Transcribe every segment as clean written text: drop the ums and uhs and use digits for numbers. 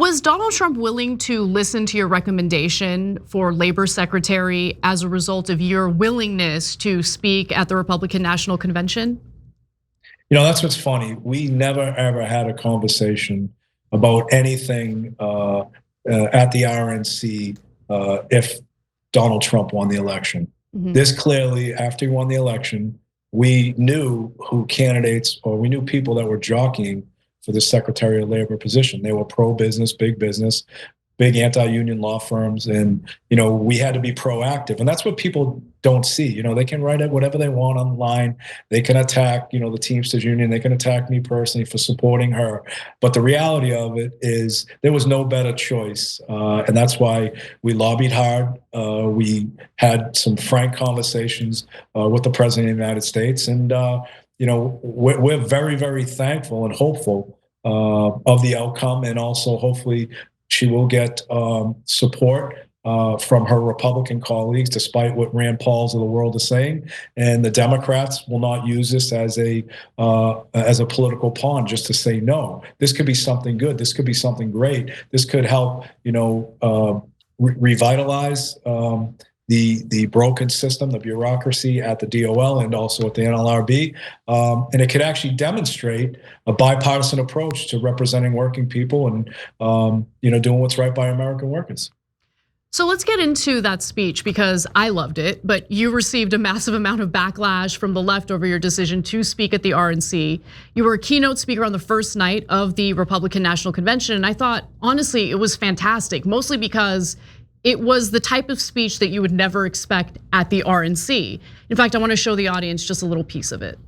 Was Donald Trump willing to listen to your recommendation for labor secretary as a result of your willingness to speak at the Republican National Convention? That's what's funny. We never ever had a conversation about anything at the RNC if Donald Trump won the election. This clearly, after he won the election, we knew who candidates, or we knew people that were jockeying for the Secretary of Labor position. They were pro-business, big anti-union law firms, and we had to be proactive. And that's what people don't see. They can write it whatever they want online. They can attack, the Teamsters Union. They can attack me personally for supporting her. But the reality of it is there was no better choice, and that's why we lobbied hard. We had some frank conversations with the President of the United States, and we're very, very thankful and hopeful of the outcome, and also hopefully she will get support from her Republican colleagues, despite what Rand Pauls of the world is saying. And the Democrats will not use this as a political pawn just to say no. This could be something good. This could be something great. This could help, revitalize the broken system, the bureaucracy at the DOL and also at the NLRB. And it could actually demonstrate a bipartisan approach to representing working people and doing what's right by American workers. So let's get into that speech, because I loved it, but you received a massive amount of backlash from the left over your decision to speak at the RNC. You were a keynote speaker on the first night of the Republican National Convention, and I thought, honestly, it was fantastic, mostly because it was the type of speech that you would never expect at the RNC. In fact, I want to show the audience just a little piece of it.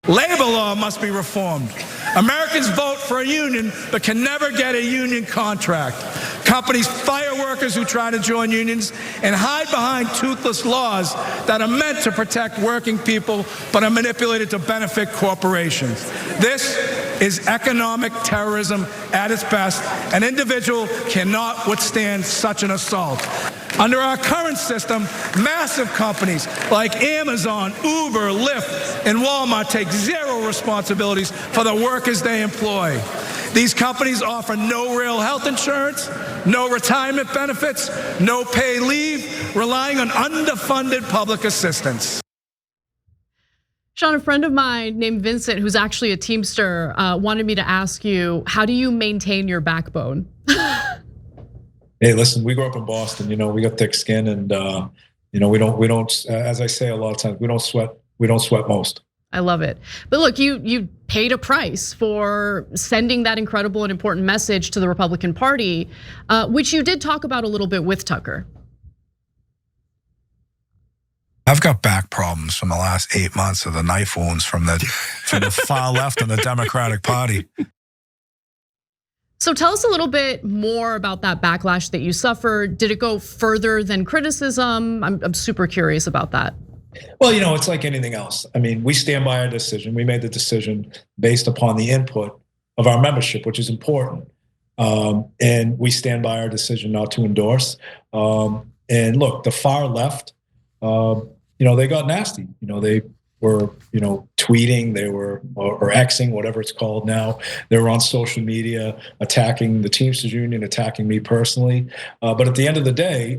Labor law must be reformed. Americans vote for a union but can never get a union contract. Companies fire workers who try to join unions and hide behind toothless laws that are meant to protect working people but are manipulated to benefit corporations. This is economic terrorism at its best. An individual cannot withstand such an assault. Under our current system, massive companies like Amazon, Uber, Lyft, and Walmart take zero responsibilities for the workers they employ. These companies offer no real health insurance, no retirement benefits, no paid leave, relying on underfunded public assistance. Sean, a friend of mine named Vincent, who's actually a Teamster, wanted me to ask you, how do you maintain your backbone? Hey, listen, we grew up in Boston. We got thick skin, and we don't. As I say a lot of times, we don't sweat. We don't sweat most. I love it. But look, you paid a price for sending that incredible and important message to the Republican Party, which you did talk about a little bit with Tucker. I've got back problems from the last 8 months of the knife wounds from the far left in the Democratic Party. So tell us a little bit more about that backlash that you suffered. Did it go further than criticism? I'm super curious about that. Well, it's like anything else. I mean, we stand by our decision. We made the decision based upon the input of our membership, which is important. And we stand by our decision not to endorse. And look, the far left, they got nasty. They were, tweeting, they were, or Xing, whatever it's called now. They were on social media attacking the Teamsters Union, attacking me personally. But at the end of the day,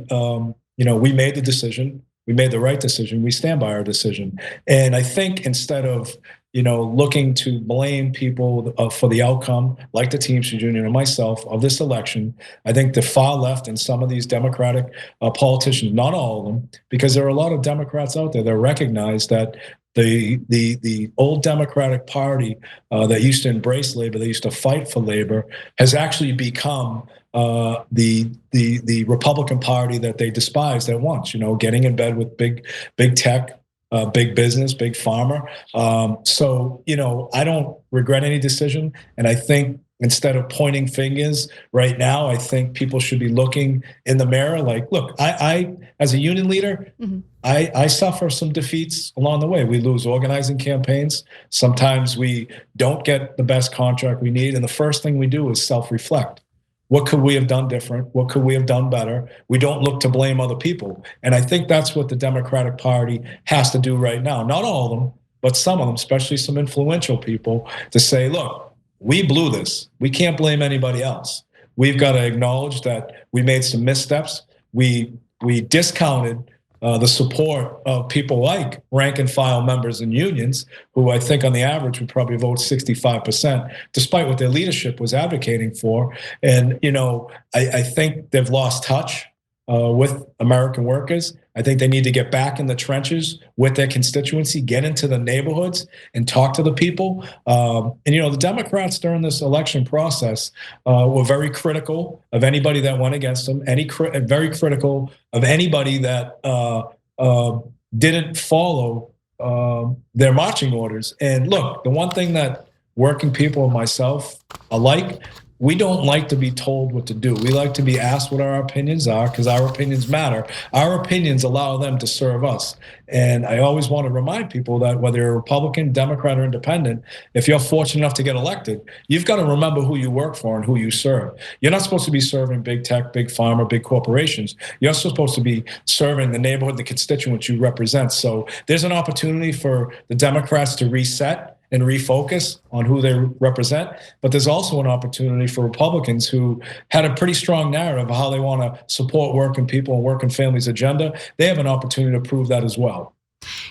we made the decision. We made the right decision. We stand by our decision. And I think instead of, looking to blame people for the outcome, like the Teamsters Union and myself, of this election, I think the far left and some of these Democratic politicians, not all of them, because there are a lot of Democrats out there that recognize that the old Democratic Party that used to embrace labor, that used to fight for labor, has actually become the Republican Party that they despised at once. Getting in bed with big tech, big business, big pharma. So I don't regret any decision, and I think instead of pointing fingers right now, I think people should be looking in the mirror. Like, look, I as a union leader, I suffer some defeats along the way. We lose organizing campaigns. Sometimes we don't get the best contract we need. And the first thing we do is self-reflect. What could we have done different? What could we have done better? We don't look to blame other people. And I think that's what the Democratic Party has to do right now. Not all of them, but some of them, especially some influential people, to say, look, we blew this. We can't blame anybody else. We've got to acknowledge that we made some missteps. We discounted the support of people like rank and file members in unions, who I think on the average would probably vote 65%, despite what their leadership was advocating for. And, I think they've lost touch with American workers. I think they need to get back in the trenches with their constituency, get into the neighborhoods and talk to the people. And the Democrats during this election process were very critical of anybody that went against them, very critical of anybody that didn't follow their marching orders. And look, the one thing that working people and myself alike, we don't like to be told what to do. We like to be asked what our opinions are, because our opinions matter. Our opinions allow them to serve us. And I always want to remind people that whether you're a Republican, Democrat, or Independent, if you're fortunate enough to get elected, you've got to remember who you work for and who you serve. You're not supposed to be serving big tech, big pharma, big corporations. You're supposed to be serving the neighborhood, the constituents you represent. So there's an opportunity for the Democrats to reset and refocus on who they represent. But there's also an opportunity for Republicans who had a pretty strong narrative of how they want to support working people and working families' agenda. They have an opportunity to prove that as well.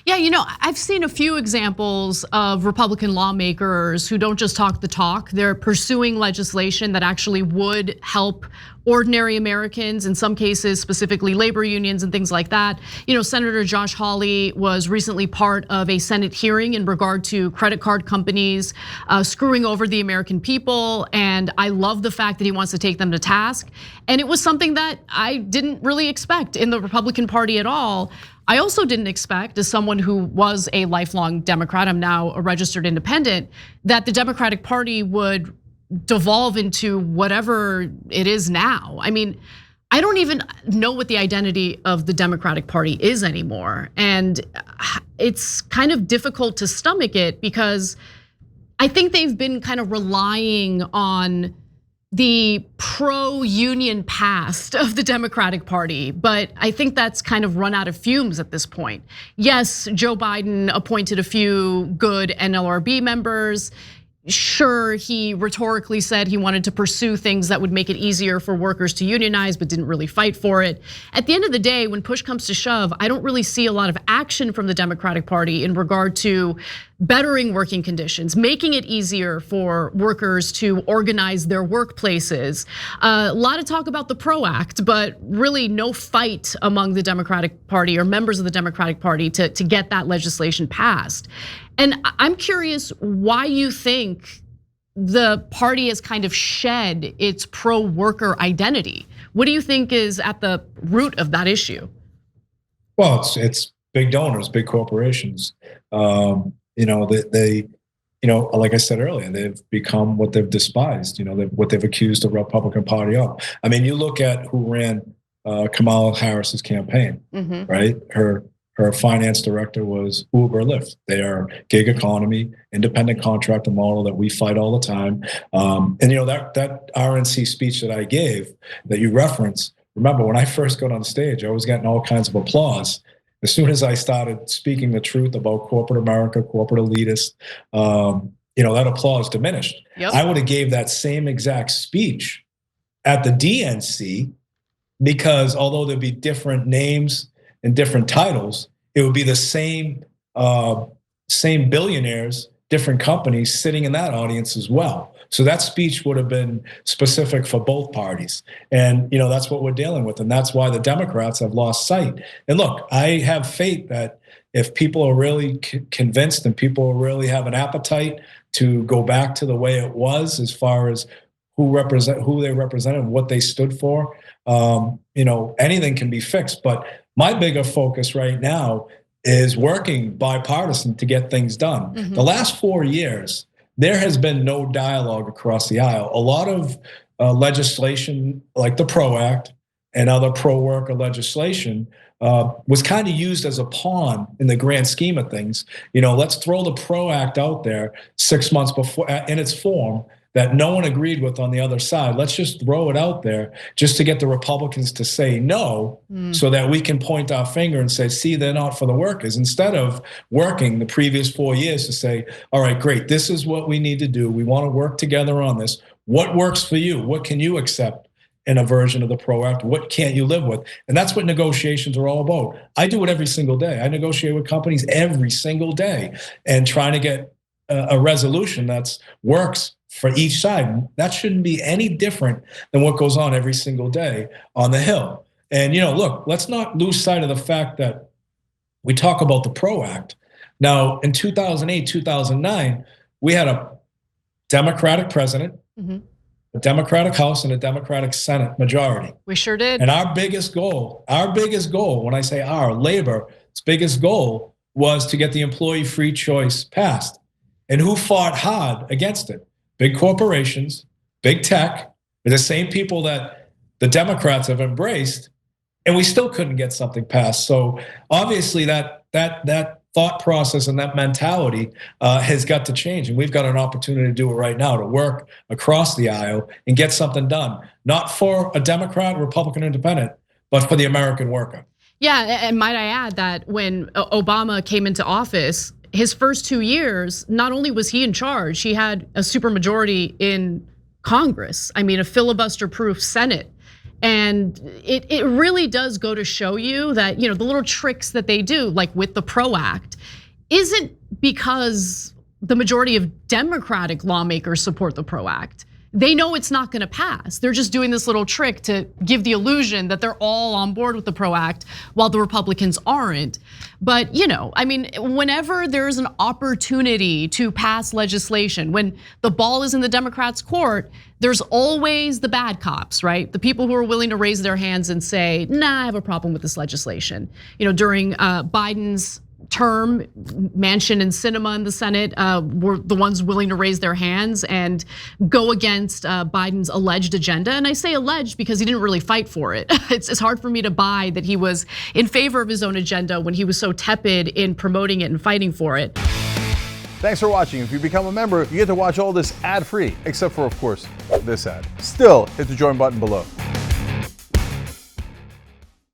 Yeah, I've seen a few examples of Republican lawmakers who don't just talk the talk. They're pursuing legislation that actually would help ordinary Americans, in some cases, specifically labor unions and things like that. Senator Josh Hawley was recently part of a Senate hearing in regard to credit card companies screwing over the American people. And I love the fact that he wants to take them to task. And it was something that I didn't really expect in the Republican Party at all. I also didn't expect, as someone who was a lifelong Democrat, I'm now a registered independent, that the Democratic Party would devolve into whatever it is now. I mean, I don't even know what the identity of the Democratic Party is anymore. And it's kind of difficult to stomach it, because I think they've been kind of relying on the pro-union past of the Democratic Party, but I think that's kind of run out of fumes at this point. Yes, Joe Biden appointed a few good NLRB members. Sure, he rhetorically said he wanted to pursue things that would make it easier for workers to unionize, but didn't really fight for it. At the end of the day, when push comes to shove, I don't really see a lot of action from the Democratic Party in regard to bettering working conditions, making it easier for workers to organize their workplaces. A lot of talk about the PRO Act, but really no fight among the Democratic Party or members of the Democratic Party to get that legislation passed. And I'm curious why you think the party has kind of shed its pro-worker identity. What do you think is at the root of that issue? Well, it's big donors, big corporations. They like I said earlier, they've become what they've despised. What they've accused the Republican Party of. I mean, you look at who ran Kamala Harris's campaign, right? Her finance director was Uber Lyft. They are gig economy, independent contractor model that we fight all the time. And that RNC speech that I gave that you referenced, remember when I first got on stage, I was getting all kinds of applause. As soon as I started speaking the truth about corporate America, corporate elitists, that applause diminished. Yep. I would have gave that same exact speech at the DNC, because although there'd be different names and different titles, it would be the same billionaires, different companies sitting in that audience as well. So that speech would have been specific for both parties. And that's what we're dealing with. And that's why the Democrats have lost sight. And look, I have faith that if people are really convinced and people really have an appetite to go back to the way it was as far as who they represented, what they stood for, anything can be fixed. But my bigger focus right now is working bipartisan to get things done. The last 4 years, there has been no dialogue across the aisle. A lot of legislation like the PRO Act and other pro-worker legislation was kind of used as a pawn in the grand scheme of things. Let's throw the PRO Act out there 6 months before in its form, that no one agreed with on the other side. Let's just throw it out there just to get the Republicans to say no, so that we can point our finger and say, see, they're not for the workers, instead of working the previous 4 years to say, all right, great, this is what we need to do. We want to work together on this. What works for you? What can you accept in a version of the PRO Act? What can't you live with? And that's what negotiations are all about. I do it every single day. I negotiate with companies every single day and trying to get a resolution that works for each side. That shouldn't be any different than what goes on every single day on the Hill. And, look, let's not lose sight of the fact that we talk about the PRO Act. Now, in 2008, 2009, we had a Democratic president, a Democratic House, and a Democratic Senate majority. We sure did. And our biggest goal, when I say our, labor's biggest goal was to get the employee free choice passed. And who fought hard against it? Big corporations, big tech, the same people that the Democrats have embraced, and we still couldn't get something passed. So obviously that thought process and that mentality has got to change. And we've got an opportunity to do it right now, to work across the aisle and get something done, not for a Democrat, Republican, Independent, but for the American worker. Yeah, and might I add that when Obama came into office, his first 2 years, not only was he in charge, he had a supermajority in Congress. I mean, a filibuster-proof Senate. And it really does go to show you that, the little tricks that they do, like with the PRO Act, isn't because the majority of Democratic lawmakers support the PRO Act. They know it's not gonna pass. They're just doing this little trick to give the illusion that they're all on board with the PRO Act while the Republicans aren't. But whenever there's an opportunity to pass legislation, when the ball is in the Democrats' court, there's always the bad cops, right? The people who are willing to raise their hands and say, nah, I have a problem with this legislation. During Biden's term, Manchin and Sinema in the Senate were the ones willing to raise their hands and go against Biden's alleged agenda. And I say alleged because he didn't really fight for it. It's hard for me to buy that he was in favor of his own agenda when he was so tepid in promoting it and fighting for it. Thanks for watching. If you become a member, you get to watch all this ad-free, except for, of course, this ad. Still, hit the join button below.